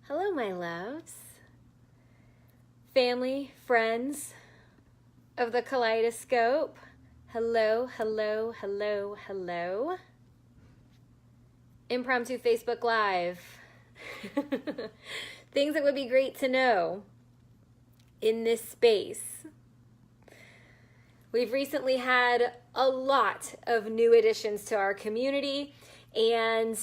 Hello, my loves, family, friends of the Kaleidoscope. Hello, hello, hello, hello. Impromptu Facebook Live. Things that would be great to know in this space. We've recently had a lot of new additions to our community, and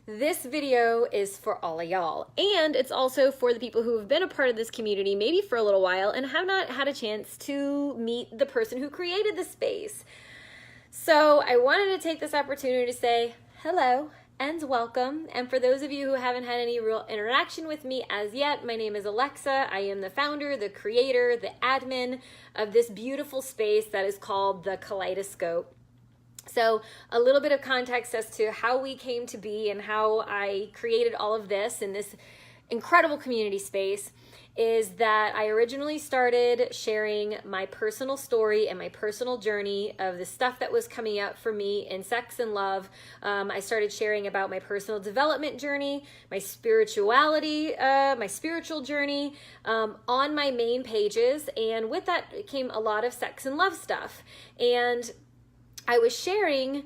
this video is for all of y'all, and it's also for the people who have been a part of this community maybe for a little while and have not had a chance to meet the person who created the space. So I wanted to take this opportunity to say hello and welcome. And for those of you who haven't had any real interaction with me as yet, my name is Alexa. I am the founder, the creator, the admin of this beautiful space that is called the Kaleidoscope. So a little bit of context as to how we came to be and how I created all of this in this incredible community space is that I originally started sharing my personal story and my personal journey of the stuff that was coming up for me in sex and love. I started sharing about my personal development journey, my spirituality, my spiritual journey on my main pages. And with that came a lot of sex and love stuff. And I was sharing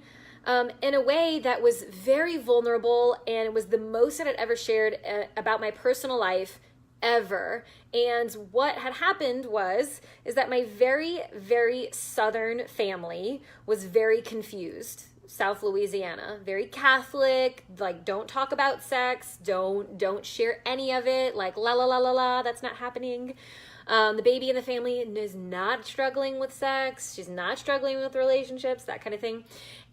in a way that was very vulnerable, and it was the most that I'd ever shared about my personal life ever. And what had happened is that my very, very southern family was very confused. South Louisiana, very Catholic, like don't talk about sex, don't share any of it, like la la la la la, that's not happening. The baby in the family is not struggling with sex. She's not struggling with relationships, that kind of thing.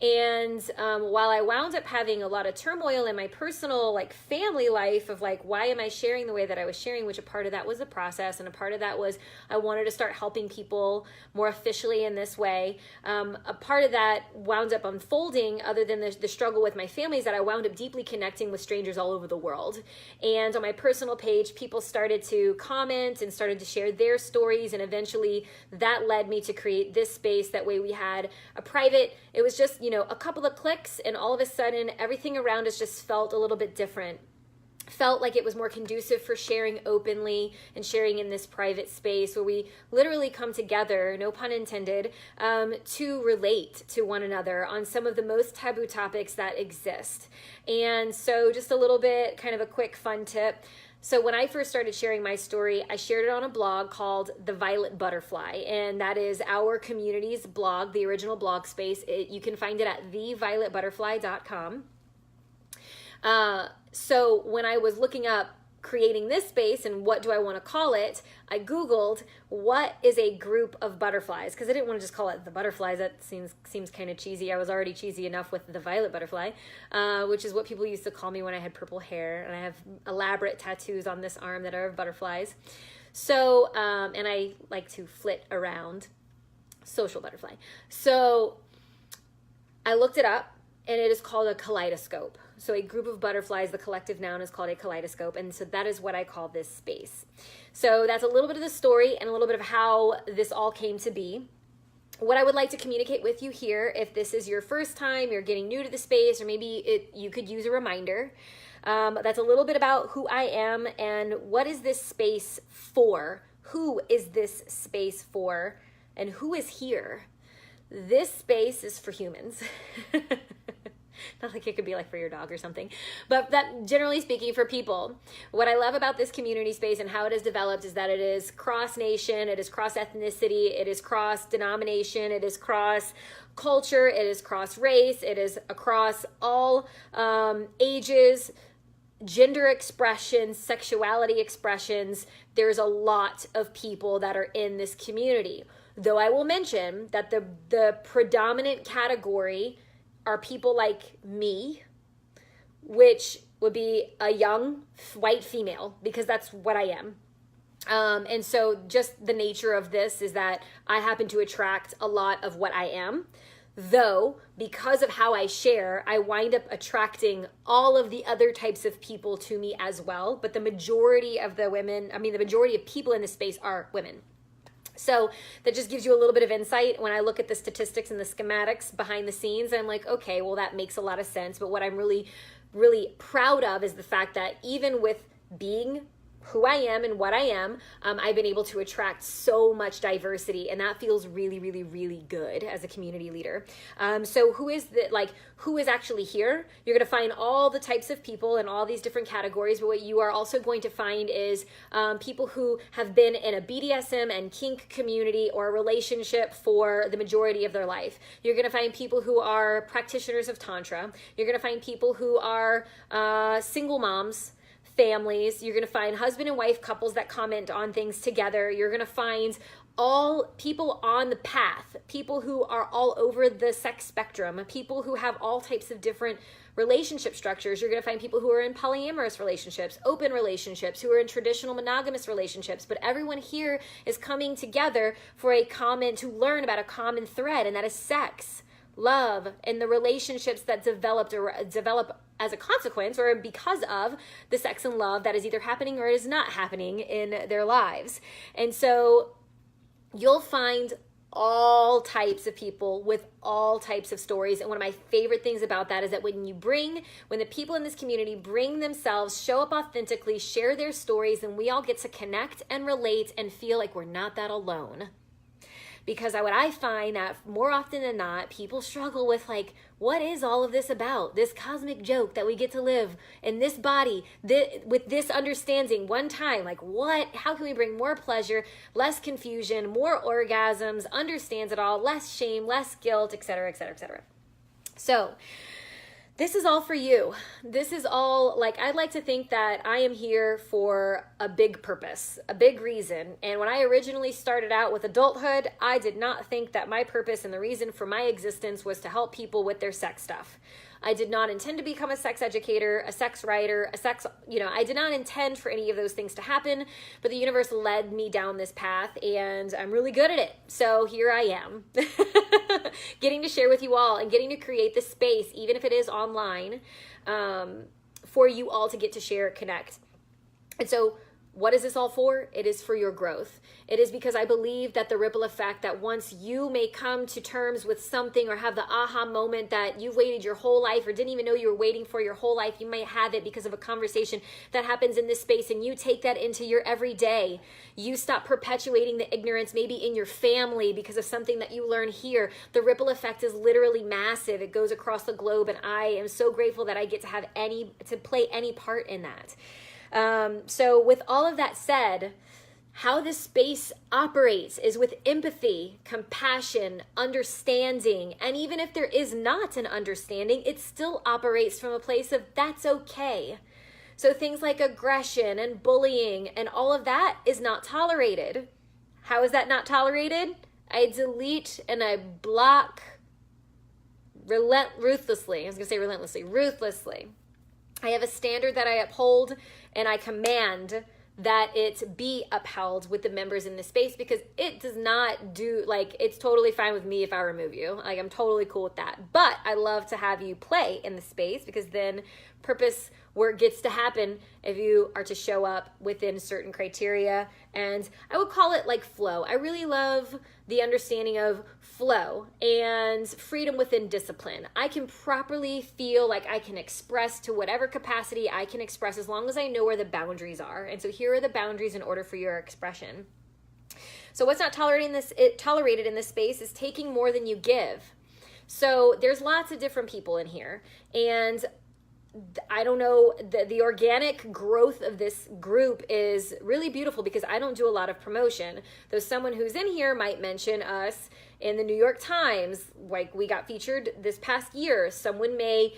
And while I wound up having a lot of turmoil in my personal, like family life of like, why am I sharing the way that I was sharing, which a part of that was a process. And a part of that was I wanted to start helping people more officially in this way. A part of that wound up unfolding, other than the struggle with my family, is that I wound up deeply connecting with strangers all over the world. And on my personal page, people started to comment and started to share their stories, and eventually that led me to create this space. That way we had a private, it was just, a couple of clicks, and all of a sudden everything around us just felt a little bit different. Felt like it was more conducive for sharing openly and sharing in this private space where we literally come together, no pun intended, to relate to one another on some of the most taboo topics that exist. And so just a little bit, kind of a quick fun tip. So when I first started sharing my story, I shared it on a blog called The Violet Butterfly, and that is our community's blog, the original blog space. You can find it at thevioletbutterfly.com. So when I was looking up creating this space and what do I want to call it, I Googled what is a group of butterflies, because I didn't want to just call it the butterflies. That seems kind of cheesy. I was already cheesy enough with the violet butterfly, which is what people used to call me when I had purple hair, and I have elaborate tattoos on this arm that are of butterflies. So, and I like to flit around, social butterfly. So I looked it up, and it is called a kaleidoscope. So a group of butterflies, the collective noun is called a kaleidoscope, and so that is what I call this space. So that's a little bit of the story and a little bit of how this all came to be. What I would like to communicate with you here, if this is your first time, you're getting new to the space, or maybe you could use a reminder, that's a little bit about who I am and what is this space for? Who is this space for? And who is here? This space is for humans. Not like it could be like for your dog or something, but that generally speaking for people. What I love about this community space and how it has developed is that it is cross-nation, it is cross-ethnicity, it is cross-denomination, it is cross-culture, it is cross-race, it is across all ages, gender expressions, sexuality expressions. There's a lot of people that are in this community. Though I will mention that the predominant category are people like me, which would be a young white female, because that's what I am. And so just the nature of this is that I happen to attract a lot of what I am. Though, because of how I share, I wind up attracting all of the other types of people to me as well. But the majority of the majority of people in this space are women. So that just gives you a little bit of insight. When I look at the statistics and the schematics behind the scenes, I'm like, okay, well, that makes a lot of sense. But what I'm really really proud of is the fact that even with being who I am and what I am, I've been able to attract so much diversity, and that feels really, really, really good as a community leader. So who is actually here? You're going to find all the types of people in all these different categories, but what you are also going to find is people who have been in a BDSM and kink community or a relationship for the majority of their life. You're going to find people who are practitioners of Tantra. You're going to find people who are single moms, families. You're going to find husband and wife couples that comment on things together. You're going to find all people on the path, people who are all over the sex spectrum, people who have all types of different relationship structures. You're going to find people who are in polyamorous relationships, open relationships, who are in traditional monogamous relationships, but everyone here is coming together for to learn about a common thread, and that is sex, love, and the relationships that develop as a consequence or because of the sex and love that is either happening or is not happening in their lives. And so you'll find all types of people with all types of stories. And one of my favorite things about that is that when the people in this community bring themselves, show up authentically, share their stories, and we all get to connect and relate and feel like we're not that alone. Because what I find that more often than not, people struggle with like, what is all of this about? This cosmic joke that we get to live in this body with this understanding one time. Like what? How can we bring more pleasure, less confusion, more orgasms, understands it all, less shame, less guilt, etc., etc., etc. So this is all for you. This is all, like, I'd like to think that I am here for a big purpose, a big reason. And when I originally started out with adulthood, I did not think that my purpose and the reason for my existence was to help people with their sex stuff. I did not intend to become a sex educator, a sex writer, I did not intend for any of those things to happen, but the universe led me down this path and I'm really good at it. So here I am, getting to share with you all and getting to create this space, even if it is online, for you all to get to share, connect. And so what is this all for? It is for your growth. It is because I believe that the ripple effect, that once you may come to terms with something or have the aha moment that you've waited your whole life or didn't even know you were waiting for your whole life, you might have it because of a conversation that happens in this space, and you take that into your everyday. You stop perpetuating the ignorance maybe in your family because of something that you learn here. The ripple effect is literally massive. It goes across the globe, and I am so grateful that I get to play any part in that. So with all of that said, how this space operates is with empathy, compassion, understanding, and even if there is not an understanding, it still operates from a place of that's okay. So things like aggression and bullying and all of that is not tolerated. How is that not tolerated? I delete and I block ruthlessly. I was going to say relentlessly, ruthlessly. I have a standard that I uphold, and I command that it be upheld with the members in this space, because it does not do, like, it's totally fine with me if I remove you. Like, I'm totally cool with that. But I love to have you play in the space, because then purpose work gets to happen if you are to show up within certain criteria. And I would call it like flow. I really love the understanding of flow and freedom within discipline. I can properly feel like I can express to whatever capacity I can express, as long as I know where the boundaries are. And so here are the boundaries in order for your expression. So what's not tolerated in this space is taking more than you give. So there's lots of different people in here, and I don't know, the organic growth of this group is really beautiful, because I don't do a lot of promotion. Though someone who's in here might mention us in the New York Times, like we got featured this past year. Someone may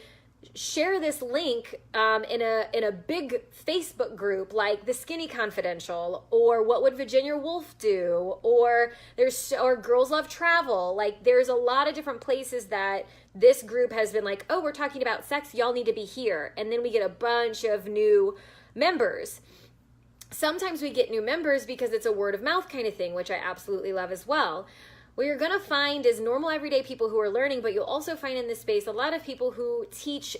share this link in a big Facebook group like the Skinny Confidential, or What Would Virginia Woolf Do, or Girls Love Travel. Like, there's a lot of different places that this group has been like, oh, we're talking about sex, y'all need to be here. And then we get a bunch of new members. Sometimes we get new members because it's a word of mouth kind of thing, which I absolutely love as well. What you're going to find is normal everyday people who are learning, but you'll also find in this space a lot of people who teach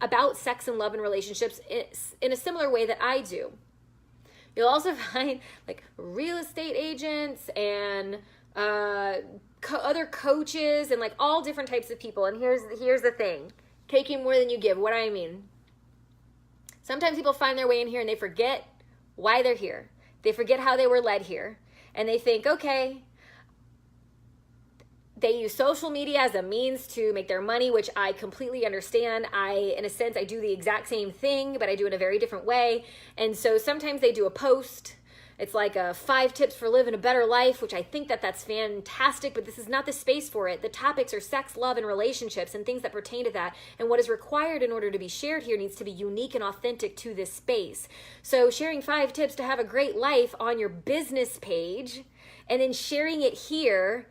about sex and love and relationships in a similar way that I do. You'll also find like real estate agents and other coaches and like all different types of people. And here's the thing. taking more than you give. What do I mean? Sometimes people find their way in here and they forget why they're here. They forget how they were led here. And they think, okay, they use social media as a means to make their money, which I completely understand. In a sense, I do the exact same thing, but I do it in a very different way. And so sometimes they do a post. It's like 5 tips for living a better life, which I think that's fantastic, but this is not the space for it. The topics are sex, love, and relationships and things that pertain to that. And what is required in order to be shared here needs to be unique and authentic to this space. So sharing 5 tips to have a great life on your business page and then sharing it here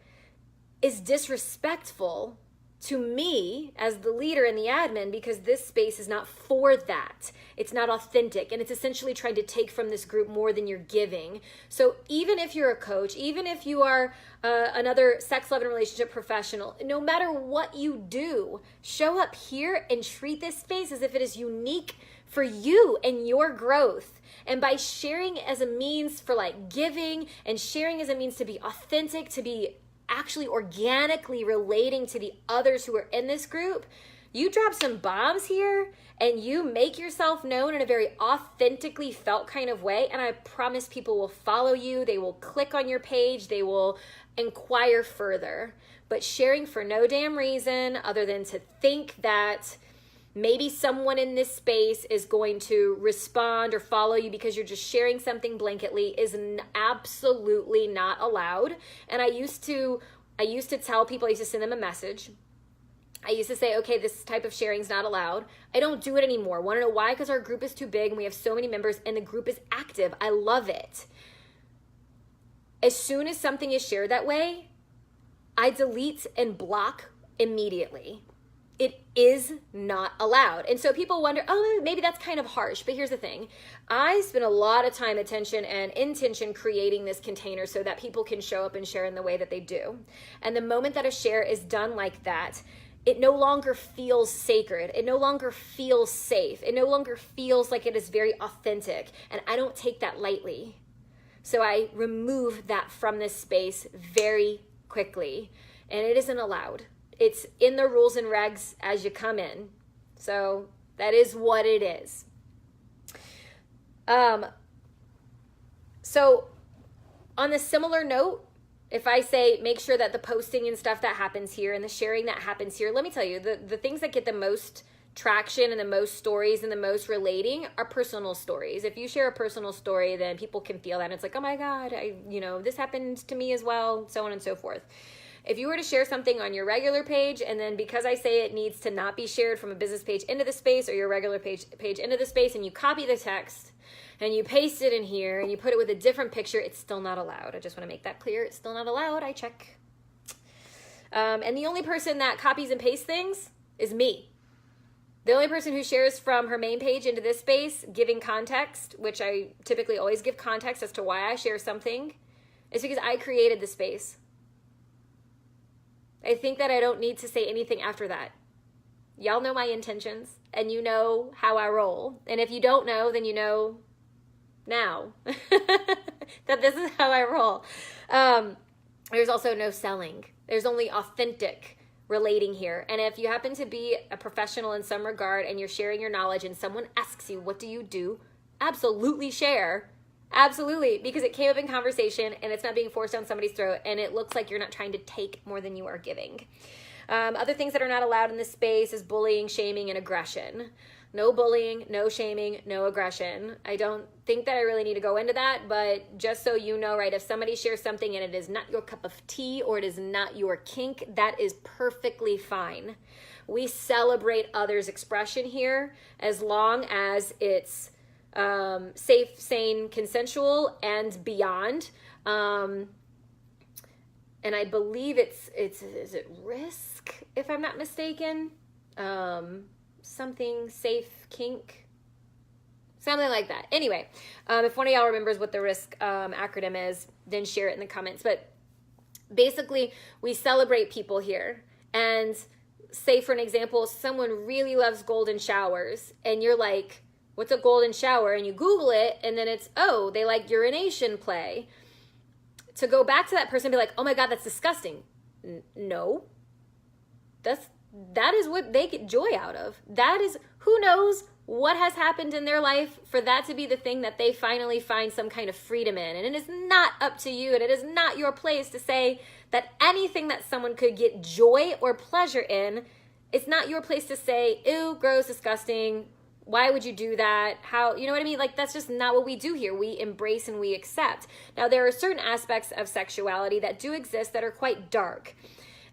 is disrespectful to me as the leader and the admin, because this space is not for that. It's not authentic, and it's essentially trying to take from this group more than you're giving. So even if you're a coach, even if you are another sex, love, and relationship professional, no matter what you do, show up here and treat this space as if it is unique for you and your growth. And by sharing as a means for like giving and sharing as a means to be authentic, to be actually organically relating to the others who are in this group, you drop some bombs here and you make yourself known in a very authentically felt kind of way, and I promise people will follow you. They will click on your page. They will inquire further. But sharing for no damn reason other than to think that maybe someone in this space is going to respond or follow you because you're just sharing something blanketly is absolutely not allowed. And I used to tell people, I used to send them a message. I used to say, okay, this type of sharing is not allowed. I don't do it anymore. Want to know why? Because our group is too big and we have so many members and the group is active. I love it. As soon as something is shared that way, I delete and block immediately. It is not allowed. And so people wonder, oh, maybe that's kind of harsh. But here's the thing. I spend a lot of time, attention, and intention creating this container so that people can show up and share in the way that they do. And the moment that a share is done like that, it no longer feels sacred. It no longer feels safe. It no longer feels like it is very authentic. And I don't take that lightly. So I remove that from this space very quickly. And it isn't allowed. It's in the rules and regs as you come in. So that is what it is. So on a similar note, if I say make sure that the posting and stuff that happens here and the sharing that happens here, let me tell you, the things that get the most traction and the most stories and the most relating are personal stories. If you share a personal story, then people can feel that. And it's like, oh my God, this happened to me as well, so on and so forth. If you were to share something on your regular page, and then because I say it needs to not be shared from a business page into the space or your regular page into the space, and you copy the text and you paste it in here and you put it with a different picture, it's still not allowed. I just want to make that clear. It's still not allowed. I check. And the only person that copies and pastes things is me. The only person who shares from her main page into this space, giving context, which I typically always give context as to why I share something, is because I created the space. I think that I don't need to say anything after that. Y'all know my intentions, and you know how I roll. And if you don't know, then you know now that this is how I roll. There's also no selling. There's only authentic relating here. And if you happen to be a professional in some regard and you're sharing your knowledge and someone asks you, what do you do? Absolutely share. Absolutely, because it came up in conversation and it's not being forced down somebody's throat, and it looks like you're not trying to take more than you are giving. Other things that are not allowed in this space is bullying, shaming, and aggression. No bullying, no shaming, no aggression. I don't think that I really need to go into that, but just so you know, right, if somebody shares something and it is not your cup of tea or it is not your kink, that is perfectly fine. We celebrate others' expression here as long as it's safe, sane, consensual, and beyond. And I believe is it risk, if I'm not mistaken? Something safe kink, something like that. Anyway, if one of y'all remembers what the risk acronym is, then share it in the comments. But basically, we celebrate people here. And say, for an example, someone really loves golden showers, and you're like, what's a golden shower? And you Google it, and then it's, oh, they like urination play. To go back to that person and be like, oh my God, that's disgusting. No, that's that is what they get joy out of. That is, who knows what has happened in their life for that to be the thing that they finally find some kind of freedom in. And it is not up to you, and it is not your place to say that anything that someone could get joy or pleasure in, it's not your place to say, ew, gross, disgusting, why would you do that? How, you know what I mean? Like, that's just not what we do here. We embrace and we accept. Now, there are certain aspects of sexuality that do exist that are quite dark.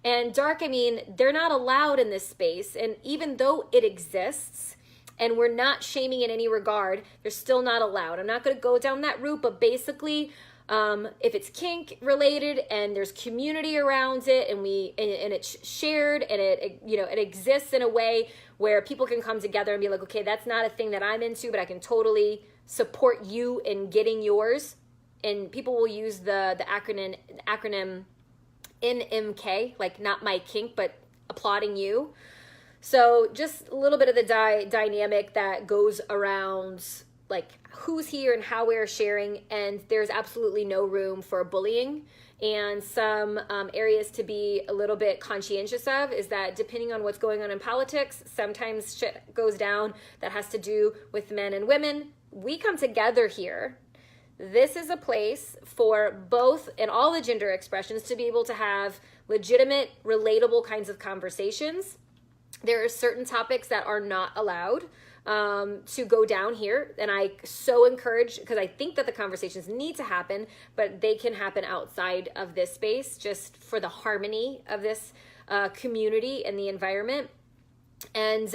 And dark, I mean, they're not allowed in this space. And even though it exists, and we're not shaming in any regard, they're still not allowed. I'm not going to go down that route, but basically, if it's kink related and there's community around it, and it's shared, and it exists in a way where people can come together and be like, okay, that's not a thing that I'm into, but I can totally support you in getting yours. And people will use the acronym NMK, like not my kink, but applauding you. So just a little bit of the dynamic that goes around, like who's here and how we're sharing, and there's absolutely no room for bullying. And some areas to be a little bit conscientious of is that depending on what's going on in politics, sometimes shit goes down that has to do with men and women. We come together here. This is a place for both and all the gender expressions to be able to have legitimate, relatable kinds of conversations. There are certain topics that are not allowed to go down here, and I so encourage, because I think that the conversations need to happen, but they can happen outside of this space just for the harmony of this community and the environment. And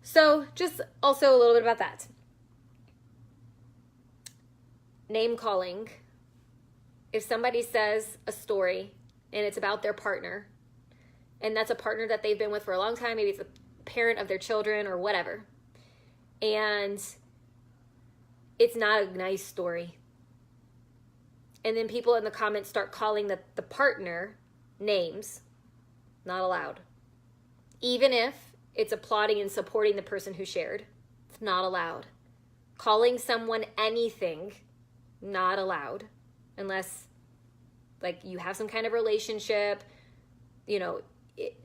so just also a little bit about that. Name calling. If somebody says a story and it's about their partner, and that's a partner that they've been with for a long time, maybe it's a parent of their children or whatever, and it's not a nice story, and then people in the comments start calling the partner names, not allowed. Even if it's applauding and supporting the person who shared, it's not allowed. Calling someone anything, not allowed, unless like you have some kind of relationship.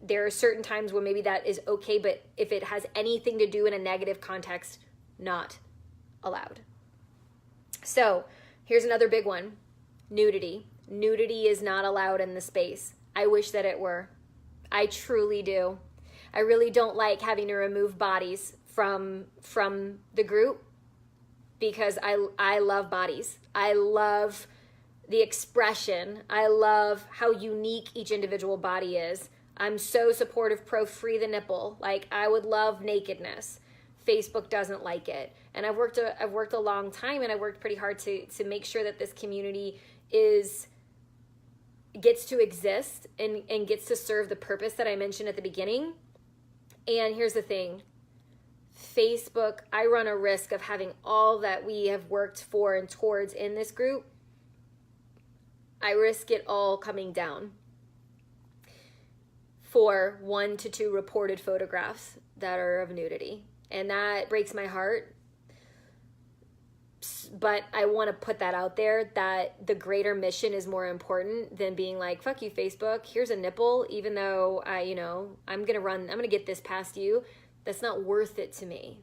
There are certain times where maybe that is okay, but if it has anything to do in a negative context, not allowed. So here's another big one. Nudity. Nudity is not allowed in the space. I wish that it were. I truly do. I really don't like having to remove bodies from the group, because I love bodies. I love the expression. I love how unique each individual body is. I'm so supportive, pro free the nipple. Like, I would love nakedness. Facebook doesn't like it. And I've worked a long time, and I worked pretty hard to make sure that this community gets to exist and gets to serve the purpose that I mentioned at the beginning. And here's the thing. Facebook, I run a risk of having all that we have worked for and towards in this group. I risk it all coming down for 1 to 2 reported photographs that are of nudity. And that breaks my heart. But I want to put that out there, that the greater mission is more important than being like, fuck you, Facebook, here's a nipple, even though I'm going to get this past you. That's not worth it to me.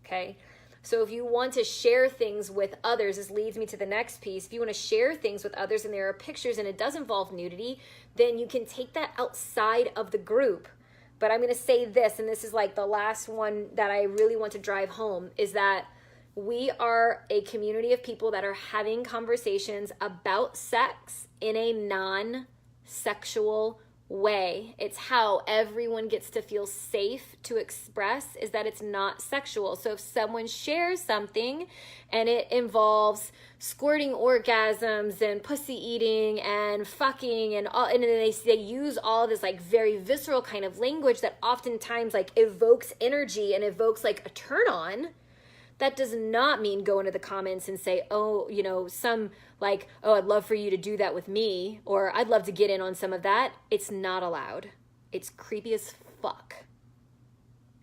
Okay. So if you want to share things with others, this leads me to the next piece. If you want to share things with others and there are pictures and it does involve nudity, then you can take that outside of the group. But I'm going to say this, and this is like the last one that I really want to drive home, is that we are a community of people that are having conversations about sex in a non-sexual way. It's how everyone gets to feel safe to express, is that it's not sexual. So if someone shares something and it involves squirting orgasms and pussy eating and fucking and all, and then they use all of this like very visceral kind of language that oftentimes like evokes energy and evokes like a turn on, that does not mean go into the comments and say, oh, some like, oh, I'd love for you to do that with me, or I'd love to get in on some of that. It's not allowed. It's creepy as fuck.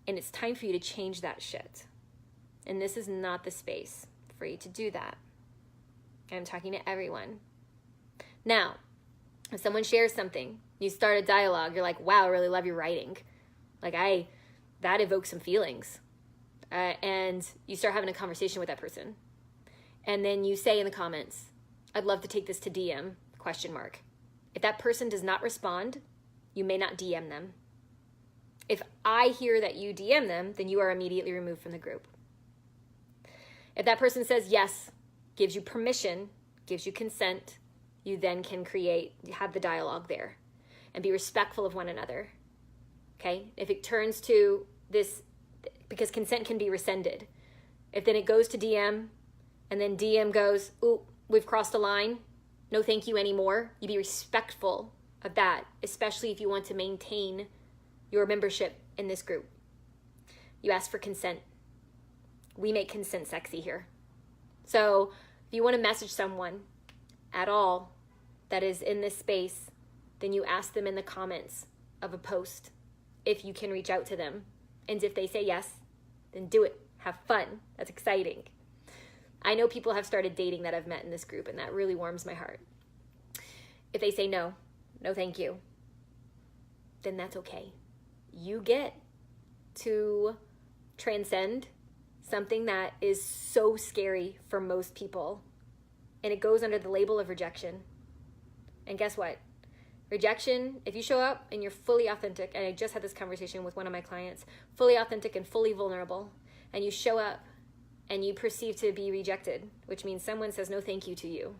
And it's time for you to change that shit. And this is not the space for you to do that. I'm talking to everyone. Now, If someone shares something, you start a dialogue, you're like, wow, I really love your writing. Like that evokes some feelings. And you start having a conversation with that person. And then you say in the comments, I'd love to take this to DM, ? If that person does not respond, you may not DM them. If I hear that you DM them, then you are immediately removed from the group. If that person says yes, gives you permission, gives you consent, you then can have the dialogue there and be respectful of one another. Okay? If it turns to this, because consent can be rescinded. If then it goes to DM and then DM goes, ooh, we've crossed a line, no thank you anymore, you be respectful of that, especially if you want to maintain your membership in this group. You ask for consent. We make consent sexy here. So if you want to message someone at all that is in this space, then you ask them in the comments of a post if you can reach out to them. And if they say yes, then do it. Have fun. That's exciting. I know people have started dating that I've met in this group, and that really warms my heart. If they say no thank you, then that's okay. You get to transcend something that is so scary for most people, and it goes under the label of rejection. And guess what? Rejection, if you show up and you're fully authentic, and I just had this conversation with one of my clients, fully authentic and fully vulnerable, and you show up and you perceive to be rejected, which means someone says no thank you to you.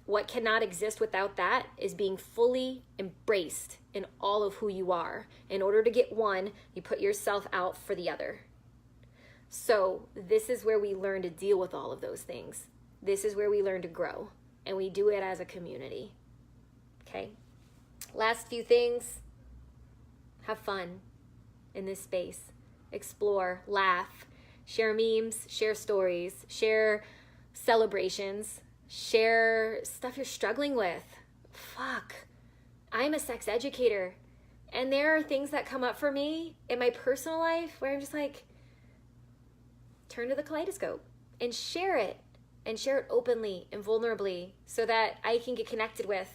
What cannot exist without that is being fully embraced in all of who you are. In order to get one, you put yourself out for the other. So this is where we learn to deal with all of those things. This is where we learn to grow, and we do it as a community. Okay? Last few things. Have fun in this space. Explore, laugh, share memes, share stories, share celebrations, share stuff you're struggling with. Fuck. I'm a sex educator, and there are things that come up for me in my personal life where I'm just like, turn to the Kaleidoscope and share it openly and vulnerably so that I can get connected with,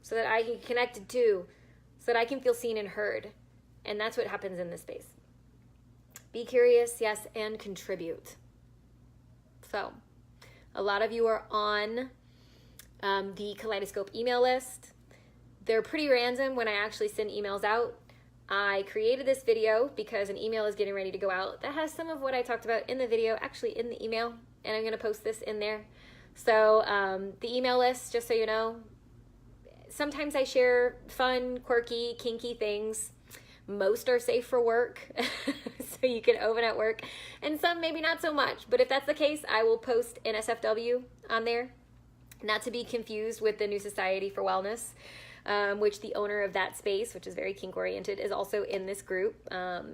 so that I can get connected to, so that I can feel seen and heard. And that's what happens in this space. Be curious, yes, and contribute. So, a lot of you are on the Kaleidoscope email list. They're pretty random when I actually send emails out. I created this video because an email is getting ready to go out that has some of what I talked about in the video actually in the email, and I'm going to post this in there. So the email list, just so you know, sometimes I share fun, quirky, kinky things. Most are safe for work, so you can open at work, and some maybe not so much. But if that's the case, I will post NSFW on there, not to be confused with the New Society for Wellness, which the owner of that space, which is very kink-oriented, is also in this group.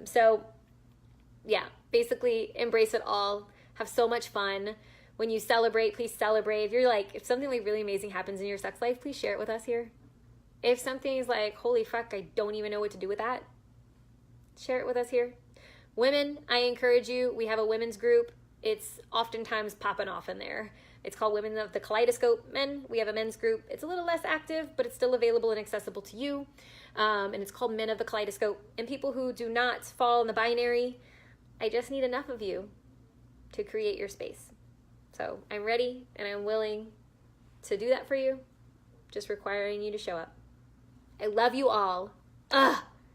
So, yeah, basically embrace it all. Have so much fun. When you celebrate, please celebrate. If something like really amazing happens in your sex life, please share it with us here. If something is like, holy fuck, I don't even know what to do with that, share it with us here. Women, I encourage you. We have a women's group. It's oftentimes popping off in there. It's called Women of the Kaleidoscope. Men, we have a men's group. It's a little less active, but it's still available and accessible to you. And it's called Men of the Kaleidoscope. And people who do not fall in the binary, I just need enough of you to create your space. So I'm ready and I'm willing to do that for you, just requiring you to show up. I love you all.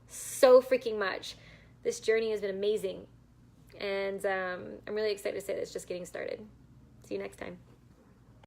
So freaking much. This journey has been amazing. And I'm really excited to say that it's just getting started. See you next time.